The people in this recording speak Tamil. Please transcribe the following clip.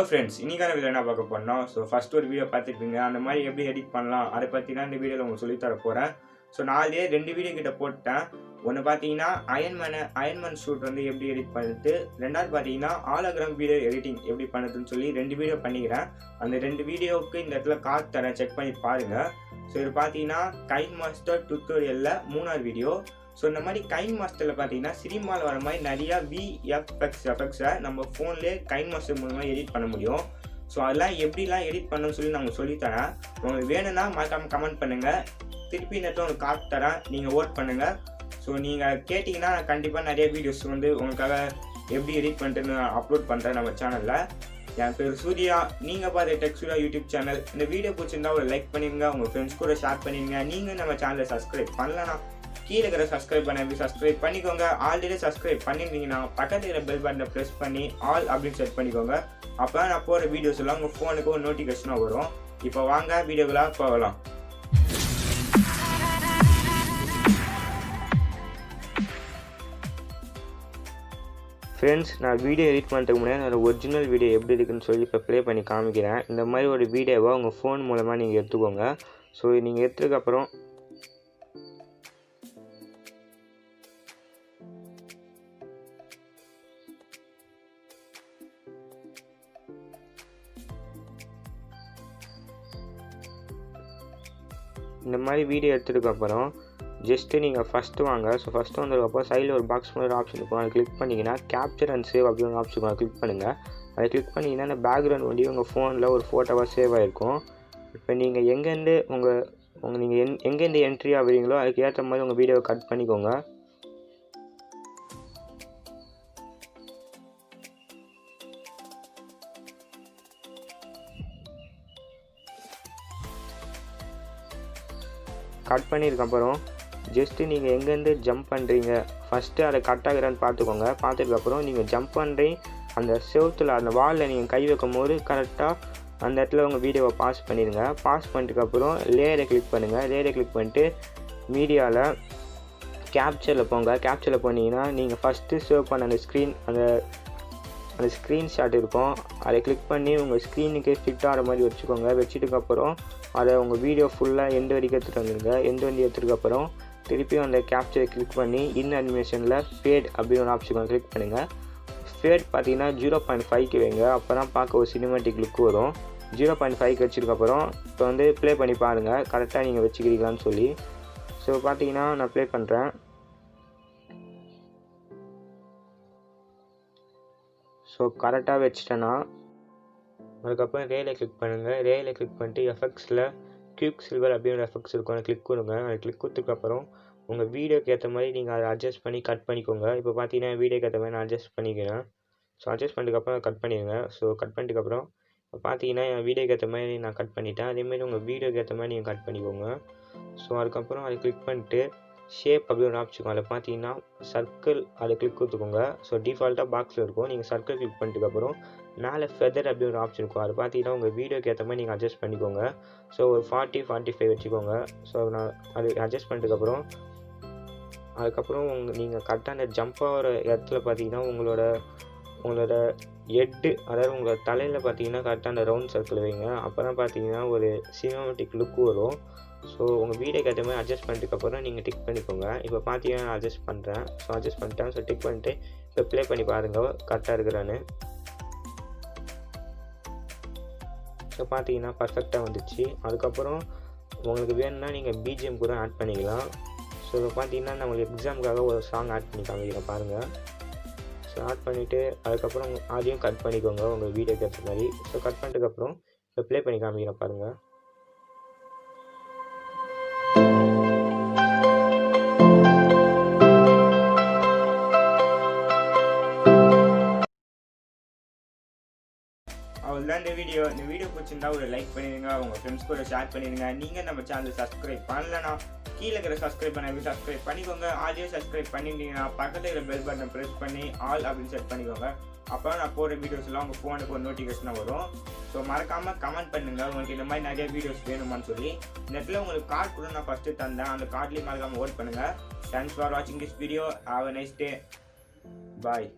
ஃப்ரெண்ட்ஸ், இன்னைக்கான வீடியோ என்ன பார்க்க போறோம். ஸோ ஃபர்ஸ்ட் ஒரு வீடியோ பார்த்துருப்பீங்க. அந்த மாதிரி எப்படி எடிட் பண்ணலாம் அதை பற்றி தான் இந்த வீடியோவில் உங்களுக்கு சொல்லித்தர போகிறேன். ஸோ நான் அதே 2 வீடியோ கிட்ட போட்டேன். ஒன்று பார்த்தீங்கன்னா அயன்மேன் ஷூட் வந்து எப்படி எடிட் பண்ணிட்டு, ரெண்டாவது பார்த்தீங்கன்னா ஹாலோகிராம் வீடியோ எடிட்டிங் எப்படி பண்ணுறதுன்னு சொல்லி 2 வீடியோ பண்ணிக்கிறேன். அந்த 2 வீடியோவுக்கு இந்த இடத்துல கார்டு தரேன், செக் பண்ணி பாருங்கள். ஸோ இது பார்த்தீங்கன்னா கைன்மாஸ்டர் டுட்டோரியலில் 3வது வீடியோ. ஸோ இந்த மாதிரி கைன்மாஸ்டரில் பார்த்தீங்கன்னா சினிமாவில் வர மாதிரி நிறையா எஃபெக்ட்ஸை நம்ம ஃபோன்லேயே கைன்மாஸ்டர் மூலமாக எடிட் பண்ண முடியும். ஸோ அதெல்லாம் எப்படிலாம் எடிட் பண்ணணும்னு சொல்லி நான் சொல்லித்தரேன். உங்களுக்கு வேணும்னா மறக்காமல் கமெண்ட் பண்ணுங்கள். திருப்பி இந்த இடத்துல உங்களுக்கு கார்டு தரேன், நீங்கள் ஓட் பண்ணுங்கள். ஸோ நீங்கள் கேட்டிங்கன்னா நான் கண்டிப்பாக நிறைய வீடியோஸ் வந்து உங்களுக்காக எப்படி எடிட் பண்ணுறதுன்னு அப்லோட் பண்ணுறேன் நம்ம சேனலில். என் பேர் சூர்யா, நீங்கள் பார்த்த டெக் சூர்யா யூடியூப் சேனல். இந்த வீடியோ பிடிச்சிருந்தா ஒரு லைக் பண்ணிடுங்க, உங்கள் ஃப்ரெண்ட்ஸ் கூட ஷேர் பண்ணிடுங்க. நீங்கள் நம்ம சேனலை சப்ஸ்கிரைப் பண்ணலன்னா கீழே இருக்கிற சப்ஸ்கிரைப் பண்ணிக்கோங்க. ஆல்ரெடி சப்ஸ்கிரைப் பண்ணியிருந்தீங்கன்னா பக்கத்தில் இருக்கிற பெல் பட்டனை ப்ரெஸ் பண்ணி ஆல் அப்படின்னு செட் பண்ணிக்கோங்க. அப்போ நான் போகிற வீடியோஸ் எல்லாம் உங்கள் ஃபோனுக்கு ஒரு நோட்டிஃபிகேஷனாக வரும். இப்போ வாங்க வீடியோக்களாக போகலாம். ஃப்ரெண்ட்ஸ், நான் வீடியோ எடிட் பண்ணுறதுக்கு முன்னாடி நான் ஒரிஜினல் வீடியோ எப்படி இருக்குன்னு சொல்லி இப்போ ப்ளே பண்ணி காமிக்கிறேன். இந்த மாதிரி ஒரு வீடியோவை உங்கள் ஃபோன் மூலமாக நீங்கள் எடுத்துக்கோங்க. ஸோ நீங்கள் எடுத்ததுக்கப்புறம் இந்த மாதிரி வீடியோ எடுத்ததுக்கப்புறம் ஜஸ்ட்டு நீங்கள் ஃபஸ்ட்டு வாங்க. ஸோ ஃபஸ்ட்டு வந்ததுக்கப்புறம் சைடில் ஒரு பாக்ஸ் மாதிரி ஆப்ஷன் இருக்கும், அதை கிளிக் பண்ணிங்கன்னா கேப்சர் அண்ட் சேவ் அப்படின்னு ஒரு ஆப்ஷன் அதை கிளிக் பண்ணுங்கள். அதை கிளிக் பண்ணிங்கன்னா அந்த பேக்ரவுண்ட் வண்டி உங்கள் ஃபோனில் ஒரு ஃபோட்டோவாக சேவ் ஆகிருக்கும். இப்போ நீங்கள் எங்கேருந்து நீங்கள் எங்கேருந்து என்ட்ரி ஆகுறீங்களோ அதுக்கு ஏற்ற மாதிரி உங்கள் வீடியோவை கட் பண்ணிக்கோங்க. கட் பண்ணியிருக்கப்புறம் ஜஸ்ட்டு நீங்கள் எங்கேருந்து ஜம்ப் பண்ணுறீங்க ஃபஸ்ட்டு அதை கட் ஆகுறான்னு பார்த்துக்கோங்க. பார்த்துக்கப்புறம் நீங்கள் ஜம்ப் பண்ணுறீங்க அந்த செவுத்தில் அந்த வாலில் நீங்கள் கை வைக்கும் போது கரெக்டாக அந்த இடத்துல உங்கள் வீடியோவை பாஸ் பண்ணிடுங்க. பாஸ் பண்ணிட்டுக்கப்புறம் லேயரை கிளிக் பண்ணுங்கள். லேயரை கிளிக் பண்ணிட்டு மீடியாவில் கேப்சரில் போங்க. கேப்சரில் போனீங்கன்னா நீங்கள் ஃபஸ்ட்டு சேவ் பண்ண அந்த ஸ்க்ரீன்ஷாட் இருக்கும், அதை கிளிக் பண்ணி உங்கள் ஸ்க்ரீனுக்கு ஃபிட் ஆகிற மாதிரி வச்சுக்கோங்க. வச்சுட்டுக்கப்புறம் அதை உங்கள் வீடியோ ஃபுல்லாக எண்டு வரைக்கும் எடுத்துகிட்டு வந்துடுங்க. எண்டு வண்டி எடுத்துக்கப்புறம் திருப்பியும் அந்த கேப்சரை கிளிக் பண்ணி அனிமேஷனில் ஃபேட் அப்படின்னு ஒரு ஆப்ஷன் கிளிக் பண்ணுங்கள். ஃபேட் பார்த்தீங்கன்னா 0.5க்கு வைங்க, அப்போ தான் பார்க்க ஒரு சினிமேட்டிக் லுக் வரும். 0.5க்கு வச்சதுக்கப்புறம் இப்போ வந்து ப்ளே பண்ணி பாருங்கள் கரெக்டாக நீங்கள் வச்சுக்கிறீங்களான்னு சொல்லி. ஸோ பார்த்தீங்கன்னா நான் ப்ளே பண்ணுறேன். ஸோ கரெக்டாக வச்சிட்டேன்னா அதுக்கப்புறம் ரேலை கிளிக் பண்ணுங்கள். ரேலை கிளிக் பண்ணிட்டு எஃபெக்ட்ஸில் க்யூக் சில்வர் அப்படின்னு ஒரு எஃபெக்ட்ஸ் இருக்கும், அதை கிளிக் கொடுங்க. அதை கிளிக் கொடுத்ததுக்கப்புறம் உங்கள் வீடியோக்கு ஏற்ற மாதிரி நீங்கள் அதை அட்ஜஸ்ட் பண்ணி கட் பண்ணிக்கோங்க. இப்போ பார்த்தீங்கன்னா வீடியோக்கு ஏற்ற மாதிரி நான் அட்ஜஸ்ட் பண்ணிக்கிறேன். ஸோ அட்ஜஸ்ட் பண்ணிட்டுக்கப்புறம் கட் பண்ணிடுங்க. ஸோ கட் பண்ணிட்டுக்கப்புறம் இப்போ பார்த்தீங்கன்னா என் வீடியோக்கு ஏற்ற மாதிரி நான் கட் பண்ணிட்டேன். அதேமாதிரி உங்கள் வீடியோக்கு ஏற்ற மாதிரி நீங்கள் கட் பண்ணிக்கோங்க. ஸோ அதுக்கப்புறம் அதை கிளிக் பண்ணிட்டு ஷேப் அப்படின்னு ஒரு ஆப்ஷன் அதில் பார்த்தீங்கன்னா சர்க்கிள் அதை கிளிக் கொடுத்துக்கோங்க. ஸோ டிஃபால்ட்டாக பாக்ஸில் இருக்கும், நீங்கள் சர்க்கிள் கிளிக் பண்ணிட்டுக்கப்புறம் மேலே ஃபெதர் அப்படின்னு ஒரு ஆப்ஷன் இருக்கும், அதை பார்த்தீங்கன்னா உங்கள் வீடியோக்கு ஏற்ற மாதிரி நீங்கள் அட்ஜஸ்ட் பண்ணிக்கோங்க. ஸோ ஒரு 40-45 வச்சுக்கோங்க. ஸோ நான் அது அட்ஜஸ்ட் பண்ணிட்டுக்கப்புறம் அதுக்கப்புறம் நீங்கள் கரெக்டாக அந்த ஜம்ப் ஆகிற இடத்துல பார்த்தீங்கன்னா உங்களோட ஹெட்டு, அதாவது உங்களோட தலையில் பார்த்தீங்கன்னா கரெக்டாக அந்த ரவுண்ட் சர்க்கிள் வைங்க. அப்போ தான் பார்த்தீங்கன்னா ஒரு சினிமேட்டிக் லுக் வரும். ஸோ உங்கள் வீடியோக்கு ஏற்ற மாதிரி அட்ஜஸ்ட் பண்ணிட்டுக்கப்புறம் நீங்கள் டிக் பண்ணிக்கோங்க. இப்போ பார்த்தீங்கன்னா நான் அட்ஜஸ்ட் பண்ணுறேன். ஸோ அட்ஜஸ்ட் பண்ணிட்டேன். ஸோ டிக் பண்ணிட்டு இப்போ ப்ளே பண்ணி பாருங்கள் கரெக்டாக இருக்கிறான்னு. ஸோ பார்த்தீங்கன்னா பர்ஃபெக்டாக வந்துச்சு. அதுக்கப்புறம் உங்களுக்கு வேணும்னா நீங்கள் பிஜிஎம் கூட ஆட் பண்ணிக்கலாம். ஸோ இப்போ பார்த்தீங்கன்னா நான் உங்களுக்கு எக்ஸாமுக்காக ஒரு சாங் ஆட் பண்ணி காமிக்கிறேன் பாருங்கள். ஸோ ஆட் பண்ணிவிட்டு அதுக்கப்புறம் அதையும் கட் பண்ணிக்கோங்க உங்கள் வீடியோக்கு ஏற்ற மாதிரி. ஸோ கட் பண்ணிட்டுக்கப்புறம் இப்போ ப்ளே பண்ணி காமிக்கிறேன் பாருங்கள். அவ்வளோதான் இந்த வீடியோ பிடிச்சிருந்தா ஒரு லைக் பண்ணிடுங்க, உங்கள் ஃப்ரெண்ட்ஸ் கூட ஷேர் பண்ணிடுங்க. நீங்கள் நம்ம சேனலை சப்ஸ்கிரைப் பண்ணலன்னா கீழே இருக்கிற சப்ஸ்கிரைப் பண்ணிக்கோங்க. ஆல்ரெடி சப்ஸ்கிரைப் பண்ணிட்டீங்கன்னா பக்கத்தில் இருக்கிற பெல் பட்டனை ப்ரெஸ் பண்ணி ஆல் அப்படின்னு செட் பண்ணிக்கோங்க. அப்போ நான் போகிற வீடியோஸ்லாம் உங்கள் ஃபோனுக்கு ஒரு நோட்டிஃபிகேஷனாக வரும். ஸோ மறக்காமல் கமெண்ட் பண்ணுங்கள் உங்களுக்கு இந்த மாதிரி நிறைய வீடியோஸ் வேணுமான்னு சொல்லி. இந்த இடத்துல உங்களுக்கு கார்டு கூட நான் ஃபஸ்ட்டு தந்தேன், அந்த கார்ட்லேயும் மறக்காமல் ஓட் பண்ணுங்கள். தேங்க்ஸ் ஃபார் வாட்சிங் this video. Have a nice day. Bye.